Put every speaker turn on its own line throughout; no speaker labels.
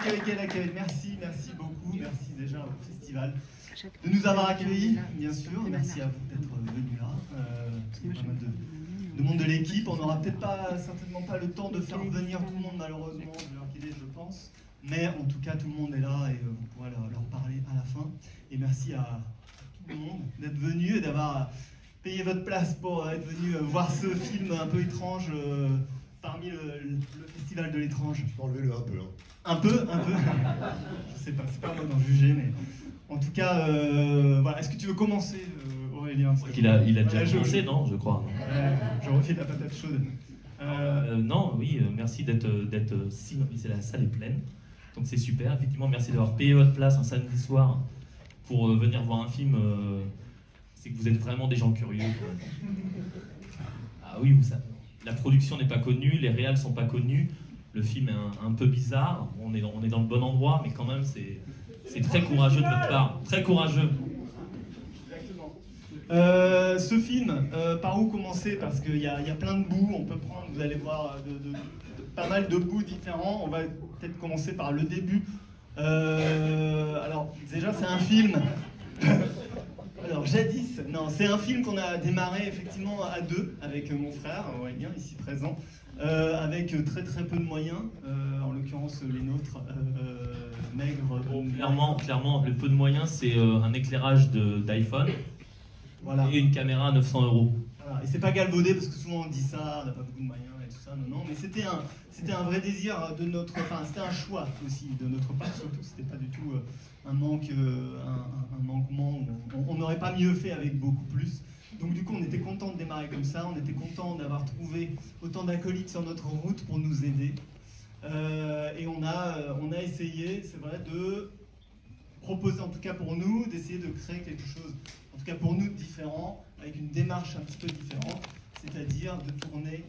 quel accueil. Merci beaucoup. Merci déjà au festival de nous avoir accueillis, bien sûr. Merci à vous d'être venus là. Il y a pas mal de monde de l'équipe. On n'aura peut-être certainement pas le temps de faire venir tout le monde, malheureusement, de leur guider, je pense. Mais en tout cas, tout le monde est là et vous pourrez leur parler à la fin. Et merci à tout le monde d'être venu et d'avoir payé votre place pour être venu voir ce film un peu étrange parmi le festival de l'étrange.
Je peux enlever le un peu.
Un peu. Je sais pas, c'est pas moi d'en juger, mais en tout cas, voilà. Est-ce que tu veux commencer, Aurélien?
Il a déjà commencé, non, je crois.
Je refais la patate chaude.
Non, oui, merci d'être si nombreux. La salle est pleine, donc c'est super. Effectivement, merci d'avoir payé votre place un samedi soir pour venir voir un film. C'est que vous êtes vraiment des gens curieux. Ah oui, la production n'est pas connue, les réals sont pas connus, le film est un peu bizarre. On est dans le bon endroit, mais quand même, c'est très courageux de votre part, très courageux.
Ce film, par où commencer? Parce qu'il y a plein de bouts, on peut prendre, vous allez voir, pas mal de bouts différents. On va peut-être commencer par le début. Alors, déjà, c'est un film. Alors, jadis, non, c'est un film qu'on a démarré effectivement à deux, avec mon frère, Aurélien, ici présent, avec très peu de moyens, en l'occurrence les nôtres, maigres.
Clairement, le peu de moyens, c'est un éclairage d'iPhone. Voilà. Et une caméra à 900 €.
Voilà. Et c'est pas galvaudé parce que souvent on dit ça, on n'a pas beaucoup de moyens et tout ça, non, mais c'était un vrai désir de notre, enfin c'était un choix aussi de notre part, surtout c'était pas du tout un manquement, on n'aurait pas mieux fait avec beaucoup plus. Donc du coup on était content de démarrer comme ça, on était content d'avoir trouvé autant d'acolytes sur notre route pour nous aider. Et on a essayé, c'est vrai, de proposer en tout cas pour nous, d'essayer de créer quelque chose, en tout cas pour nous, différent, avec une démarche un petit peu différente, c'est-à-dire de tourner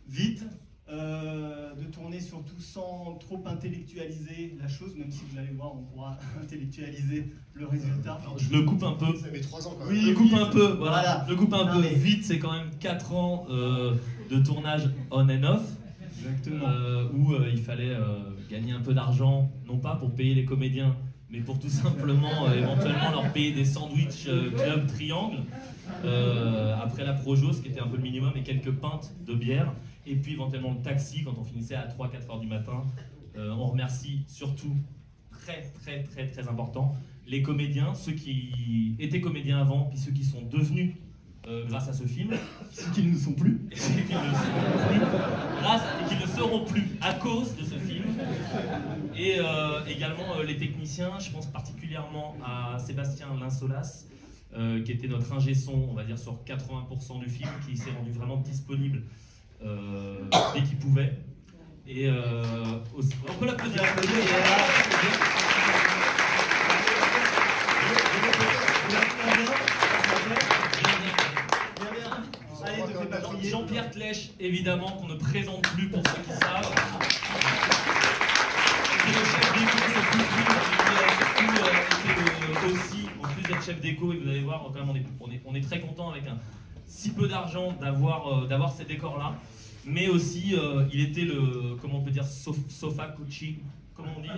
vite, de tourner surtout sans trop intellectualiser la chose, même si vous allez voir, on pourra intellectualiser le résultat.
Alors, je le coupe un peu.
Ça met 3 ans quand même.
Oui, je le coupe un peu, voilà. Je le coupe un peu.
Mais...
Vite, c'est quand même 4 ans de tournage on and off.
Exactement.
Où il fallait gagner un peu d'argent, non pas pour payer les comédiens, mais pour tout simplement éventuellement leur payer des sandwichs club triangle après la Projo, ce qui était un peu le minimum, et quelques pintes de bière, et puis éventuellement le taxi quand on finissait à 3-4 heures du matin. On remercie surtout, très important, les comédiens, ceux qui étaient comédiens avant, puis ceux qui sont devenus grâce à ce film,
ceux qui ne le sont plus,
et ceux qui ne le seront plus, grâce et qui ne seront plus à cause de ce film. Et également les techniciens, je pense particulièrement à Sébastien Linsolas, qui était notre ingé son, on va dire sur 80% du film, qui s'est rendu vraiment disponible dès qu'il pouvait. Et on peut l'applaudir. Jean-Pierre Tlech, évidemment, qu'on ne présente plus pour ceux qui savent. Qui est le chef d'éco, c'est aussi, en plus d'être chef d'éco, et vous allez voir, quand même, on est très content avec si peu d'argent d'avoir ces décors-là. Mais aussi, il était comment on peut dire, sofa coaching. Comment on dit,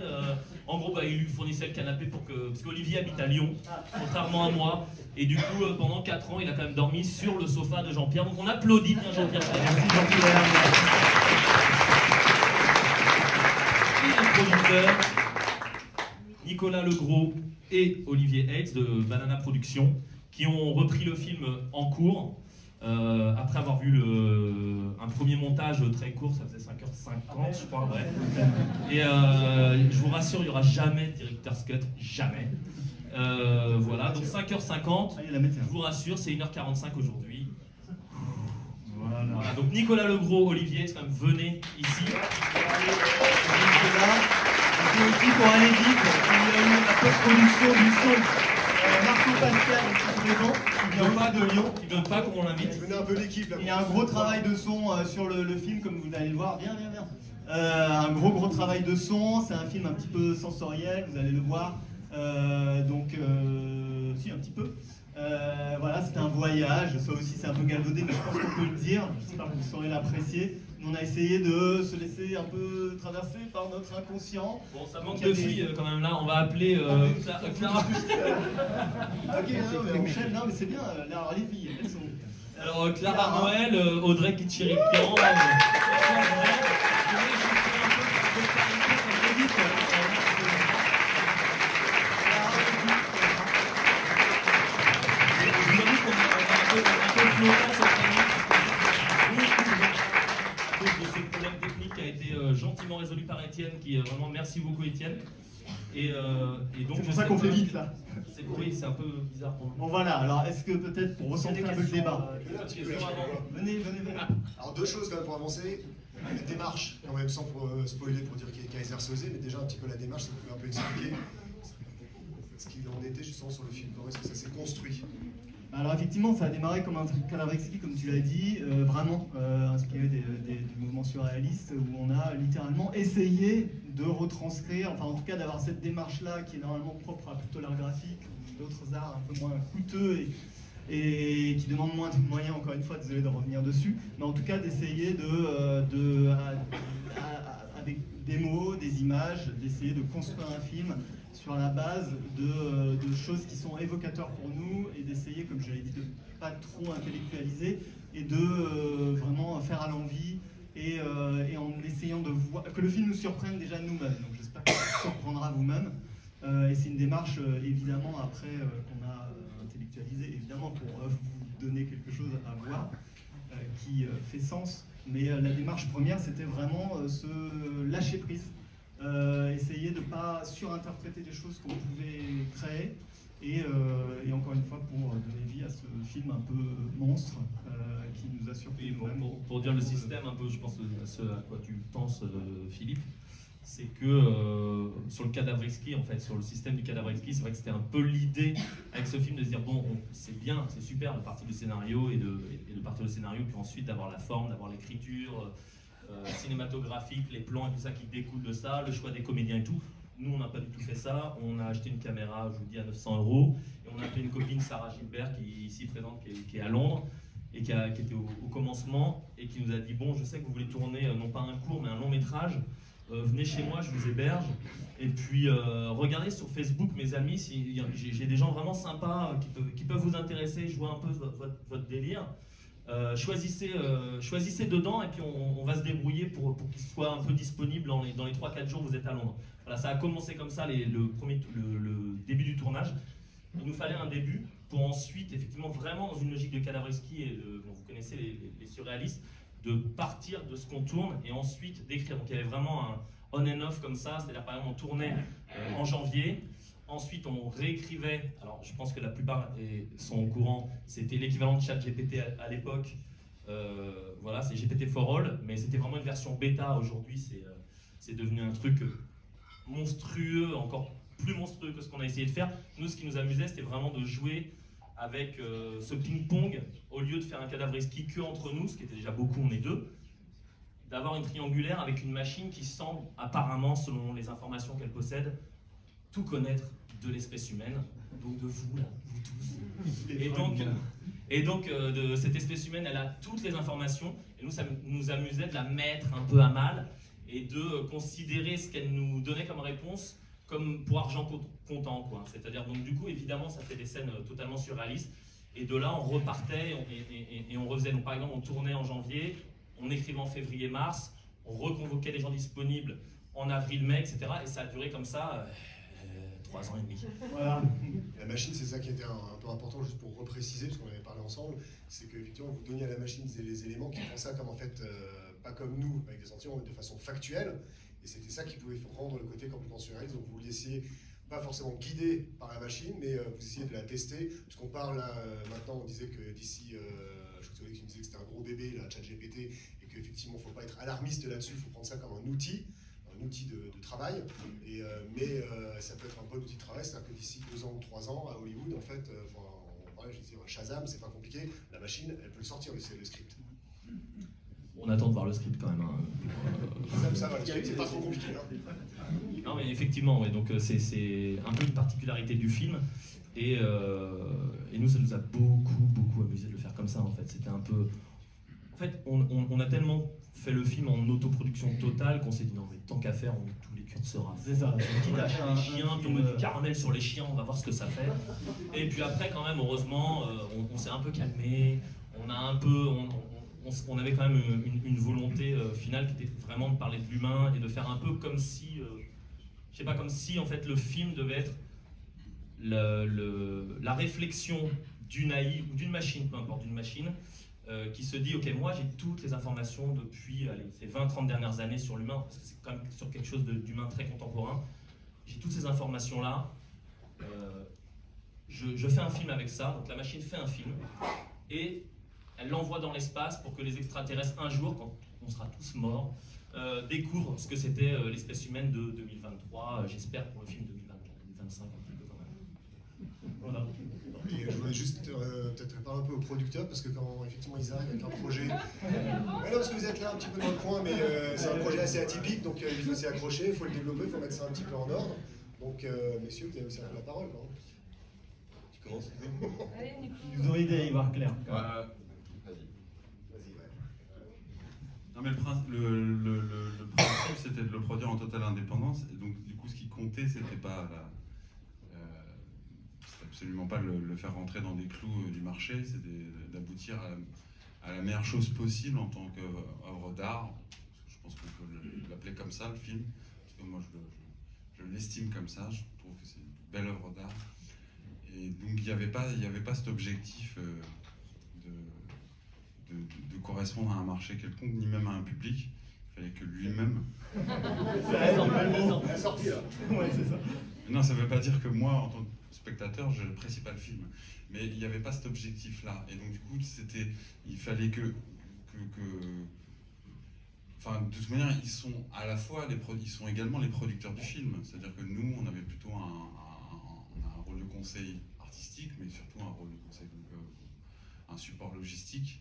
en gros, il lui fournissait le canapé parce qu'Olivier habite à Lyon, contrairement à moi, et du coup, pendant 4 ans, il a quand même dormi sur le sofa de Jean-Pierre. Donc on applaudit bien Jean-Pierre.
Merci Jean-Pierre.
Et les producteurs, Nicolas Legros et Olivier Hayes de Banana Productions, qui ont repris le film en cours. Après avoir vu un premier montage très court, ça faisait 5h50 je crois, ouais. Et je vous rassure, il n'y aura jamais de director's cut, jamais. Voilà, donc 5h50, je vous rassure, c'est 1h45 aujourd'hui. Voilà, donc Nicolas Legros, Olivier, quand même, venez ici.
Et aussi pour Alédite, il y a eu la post-production du son. Marco Pascal, qui vient pas de Lyon.
Il ne veut pas qu'on l'invite.
Venez un peu l'équipe là.
Il y a un gros travail de son sur le film, comme vous allez le voir. Viens. Un gros travail de son. C'est un film un petit peu sensoriel, vous allez le voir. Si, un petit peu. Voilà, c'est un voyage. Ça aussi, c'est un peu galvaudé, mais je pense qu'on peut le dire. J'espère que vous saurez l'apprécier. Nous, on a essayé de se laisser un peu traverser par notre inconscient.
Bon, ça manque de filles quand même là, on va appeler Clara.
Ok, non, mais on enchaîne, non, mais c'est bien, alors les filles, elles sont.
Alors Clara Noël, Audrey Kitchirikian. De ce problème technique qui a été gentiment résolu par Étienne, qui vraiment merci beaucoup Étienne. Et donc
c'est pour ça qu'on fait vite là.
Oui, c'est un peu bizarre pour nous.
Bon voilà, alors est-ce que peut-être pour recentrer un peu le débat.
Venez. Alors deux choses quand même pour avancer. La démarche, quand même, sans spoiler pour dire Kaiser Soze, mais déjà un petit peu la démarche, ça vous pouvez un peu expliquer ce qu'il en était justement sur le film. Comment est-ce que ça s'est construit?
Alors effectivement, ça a démarré comme un cadavre exquis, comme tu l'as dit, vraiment inspiré du mouvement surréaliste, où on a littéralement essayé de retranscrire, enfin en tout cas d'avoir cette démarche-là qui est normalement propre à plutôt l'art graphique, ou d'autres arts un peu moins coûteux et qui demandent moins de moyens, encore une fois, désolé de revenir dessus, mais en tout cas d'essayer avec des mots, des images, d'essayer de construire un film sur la base de choses qui sont évocateurs pour nous et d'essayer, comme je l'ai dit, de ne pas trop intellectualiser et de vraiment faire à l'envie et en essayant de voir que le film nous surprenne déjà nous-mêmes. Donc j'espère que ça vous surprendra vous-même. Et c'est une démarche évidemment après qu'on a intellectualisée, évidemment pour vous donner quelque chose à voir qui fait sens. Mais la démarche première, c'était vraiment se lâcher prise. Essayer de ne pas surinterpréter des choses qu'on pouvait créer et encore une fois pour donner vie à ce film un peu monstre qui nous a surpris.
Pour dire le système un peu, je pense ce à quoi tu penses Philippe, c'est que sur le cadavre exquis, en fait, sur le système du cadavre exquis, c'est vrai que c'était un peu l'idée avec ce film de se dire bon, c'est bien, c'est super de partir du scénario et de partir du scénario, puis ensuite d'avoir la forme, d'avoir l'écriture cinématographique, les plans et tout ça qui découle de ça, le choix des comédiens et tout. Nous, on n'a pas du tout fait ça. On a acheté une caméra, je vous dis, à 900 €. Et on a appelé une copine, Sarah Gilbert, qui est ici présente, qui est à Londres, et qui était au commencement, et qui nous a dit, bon, je sais que vous voulez tourner, non pas un court, mais un long métrage. Venez chez moi, je vous héberge. Et puis, regardez sur Facebook, mes amis, j'ai des gens vraiment sympas qui peuvent vous intéresser. Je vois un peu votre délire. Choisissez dedans et puis on va se débrouiller pour qu'il soit un peu disponible dans les 3-4 jours où vous êtes à Londres. Voilà, ça a commencé comme ça le début du tournage. Il nous fallait un début pour ensuite, effectivement, vraiment dans une logique de cadavre exquis, et vous connaissez les surréalistes, de partir de ce qu'on tourne et ensuite d'écrire. Donc il y avait vraiment un on and off comme ça, c'est-à-dire par exemple on tournait en janvier. Ensuite, on réécrivait, alors je pense que la plupart sont au courant, c'était l'équivalent de ChatGPT à l'époque, voilà, c'est GPT-4All, mais c'était vraiment une version bêta. Aujourd'hui, c'est devenu un truc monstrueux, encore plus monstrueux que ce qu'on a essayé de faire. Nous, ce qui nous amusait, c'était vraiment de jouer avec ce ping-pong, au lieu de faire un cadavre exquis que entre nous, ce qui était déjà beaucoup, on est deux, d'avoir une triangulaire avec une machine qui semble, apparemment, selon les informations qu'elle possède, tout connaître de l'espèce humaine, donc de vous, là, vous tous. Et donc de cette espèce humaine, elle a toutes les informations, et nous, ça nous amusait de la mettre un peu à mal, et de considérer ce qu'elle nous donnait comme réponse comme pour argent comptant, quoi. C'est-à-dire, donc du coup, évidemment, ça fait des scènes totalement surréalistes, et de là, on repartait, et on refaisait. Donc par exemple, on tournait en janvier, on écrivait en février-mars, on reconvoquait les gens disponibles en avril-mai, etc. Et ça a duré comme ça 3 ans et demi.
Voilà.
La machine, c'est ça qui était un peu important, juste pour repréciser, parce qu'on avait parlé ensemble, c'est qu'effectivement, vous donniez à la machine les éléments qui font ça comme en fait, pas comme nous, avec des sentiments, mais de façon factuelle. Et c'était ça qui pouvait rendre le côté complètement surréaliste. Donc vous laissiez pas forcément guidé par la machine, mais vous essayez de la tester. Puisqu'on parle là, maintenant, on disait que d'ici, je crois que tu me disais que c'était un gros bébé, la ChatGPT, et qu'effectivement, il ne faut pas être alarmiste là-dessus, il faut prendre ça comme un outil de travail. Mais ça peut être un bon outil de travail, c'est-à-dire que d'ici 2 ans ou 3 ans, à Hollywood, en fait, on parlait, je disais, Shazam, c'est pas compliqué, la machine, elle peut le sortir, le script.
On attend de voir le script quand même. Hein.
Ça va, le script, c'est pas trop compliqué. Hein.
Non, mais effectivement, ouais, donc c'est un peu une particularité du film. Et nous, ça nous a beaucoup amusé de le faire comme ça, en fait. C'était un peu... En fait, on a tellement fait le film en autoproduction totale qu'on s'est dit non mais tant qu'à faire, on met tous les curseurs à fond.
C'est ça.
On a les chiens, puis on met du caramel sur les chiens, on va voir ce que ça fait. Et puis après, quand même, heureusement, on s'est un peu calmé. On a un peu, on avait quand même une volonté finale qui était vraiment de parler de l'humain et de faire un peu comme si, je sais pas, comme si en fait le film devait être la réflexion d'une AI ou d'une machine, peu importe, d'une machine, qui se dit, ok, moi j'ai toutes les informations depuis ces 20-30 dernières années sur l'humain, parce que c'est quand même sur quelque chose d'humain très contemporain. J'ai toutes ces informations-là, je fais un film avec ça, donc la machine fait un film, et elle l'envoie dans l'espace pour que les extraterrestres, un jour, quand on sera tous morts, découvrent ce que c'était l'espèce humaine de 2023, j'espère pour le film 2024-2025, un petit peu quand même. Voilà.
Et je voulais juste peut-être parler un peu aux producteurs, parce que quand effectivement ils arrivent avec un projet... Ouais, non, parce que vous êtes là un petit peu dans le coin, mais c'est un projet assez atypique, donc il faut s'y accrocher, il faut le développer, il faut mettre ça un petit peu en ordre. Donc messieurs, vous avez aussi un peu la parole, non? Tu commences?
Allez, Nico.
Vous aurez idée à y voir clair.
Vas-y, ouais.
Non mais le principe c'était de le produire en totale indépendance, et donc du coup ce qui comptait c'était pas c'était absolument pas le faire rentrer dans des clous du marché, c'était d'aboutir à la meilleure chose possible en tant qu'œuvre d'art. Je pense qu'on peut l'appeler comme ça, le film, parce que moi je l'estime comme ça, je trouve que c'est une belle œuvre d'art. Et donc il n'y avait pas cet objectif de correspondre à un marché quelconque, ni même à un public. Il fallait que lui-même...
La sortie là.
Ouais, c'est ça.
Non, ça ne veut pas dire que moi, en tant que spectateur, je n'apprécie pas le film. Mais il n'y avait pas cet objectif-là. Et donc du coup, il fallait Enfin, de toute manière, ils sont à la fois ils sont également les producteurs du film. C'est-à-dire que nous, on avait plutôt on a un rôle de conseil artistique, mais surtout un rôle de conseil, donc un support logistique.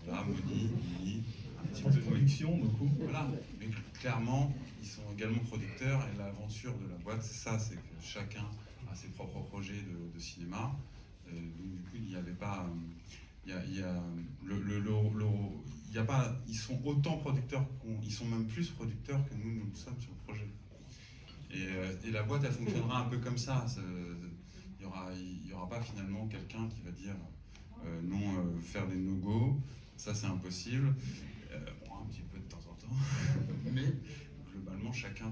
Voilà, Moni, Lily, un petit peu de
Production, beaucoup.
Voilà, mais clairement, ils sont également producteurs, et l'aventure de la boîte, c'est ça, c'est que chacun a ses propres projets de cinéma. Donc du coup, il n'y avait pas... ils sont autant producteurs, ils sont même plus producteurs que nous le sommes sur le projet. Et la boîte, elle fonctionnera un peu comme ça. Il y aura pas finalement quelqu'un qui va dire non, faire des no-go, ça c'est impossible. Bon, un petit peu de temps en temps, mais globalement, chacun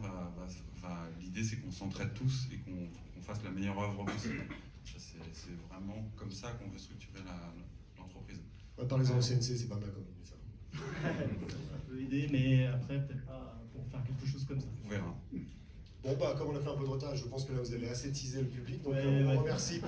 l'idée c'est qu'on s'entraide tous et qu'on fasse la meilleure œuvre possible. C'est vraiment comme ça qu'on veut structurer l'entreprise.
Ouais, parlez-en au CNC, c'est pas mal comme idée ça.
Ça peut aider, mais après, peut-être pas pour faire quelque chose comme ça.
On verra.
Bon, bah, comme on a fait un peu de retard, je pense que là vous avez assez teasé le public, donc
Ouais,
on
ouais.
remercie beaucoup.